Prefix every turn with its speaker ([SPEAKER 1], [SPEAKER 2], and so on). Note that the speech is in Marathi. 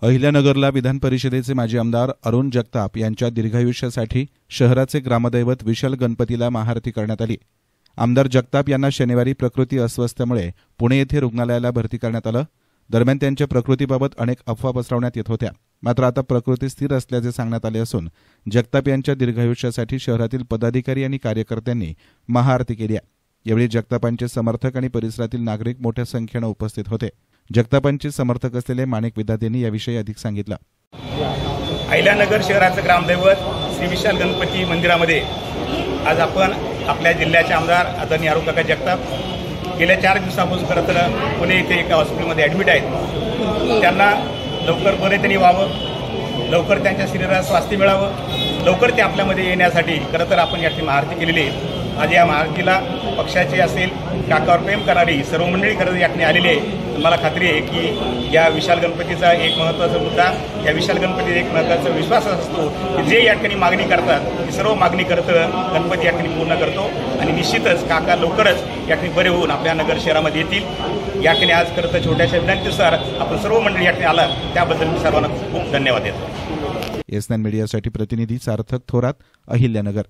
[SPEAKER 1] अहिल्यानगरला विधान परिषदेचे माजी आमदार अरुण जगताप यांच्या दीर्घायुष्यासाठी शहराचे ग्रामदैवत विशाल गणपतीला महाआरती करण्यात आली। आमदार जगताप यांना शनिवारी प्रकृती अस्वस्थतेमुळे पुणे येथे रुग्णालयाला भरती करण्यात आलं। दरम्यान त्यांच्या प्रकृतीबाबत अनेक अफवा पसरवण्यात येत होत्या, मात्र आता प्रकृती स्थिर असल्याचे सांगण्यात आले असून जगताप यांच्या दीर्घायुष्यासाठी शहरातील पदाधिकारी आणि कार्यकर्त्यांनी महाआरती केली आहे। यावेळी जगतापांचे समर्थक आणि परिसरातील नागरिक मोठ्या संख्येने उपस्थित होते। जगतापांचे समर्थक असलेले माणिक विद्यार्थ्यांनी याविषयी अधिक सांगितलं।
[SPEAKER 2] अहिल्यानगर शहराचं ग्रामदैवत श्री विशाल गणपती मंदिरामध्ये आज आपण आपल्या जिल्ह्याचे आमदार आदरणीय अरुणकाका जगताप गेल्या 4 दिवसापासून खरं तर पुणे येथे एका हॉस्पिटलमध्ये ॲडमिट आहेत। त्यांना लवकर बरे त्यांनी व्हावं, लवकर त्यांच्या शरीराला स्वास्थ्य मिळावं, लवकर ते आपल्यामध्ये येण्यासाठी खरं तर आपण याची महाआरती केलेली आहे। आज या महाआरतीला पक्षाचे असेल, काकावर प्रेम करणारी सर्व मंडळी खरं याठिकाणी आलेली आहे। मला खात्री आहे की या विशाल गणपतीचा एक महत्त्वाचा मुद्दा, या विशाल गणपतीचा एक महत्त्वाचा विश्वास असतो की जे या ठिकाणी मागणी करतात ती सर्व मागणी गणपती या ठिकाणी पूर्ण करतो आणि निश्चितच काका लवकरच या ठिकाणी बरे होऊन आपल्या नगर शहरामध्ये येतील। या ठिकाणी आज खरं तर छोट्याशा विनंतीनुसार आपण सर्व मंडळी या ठिकाणी आला, त्याबद्दल मी सर्वांना खूप धन्यवाद देतो।
[SPEAKER 1] एस9 मीडियासाठी प्रतिनिधी सार्थक थोरात, अहिल्यानगर।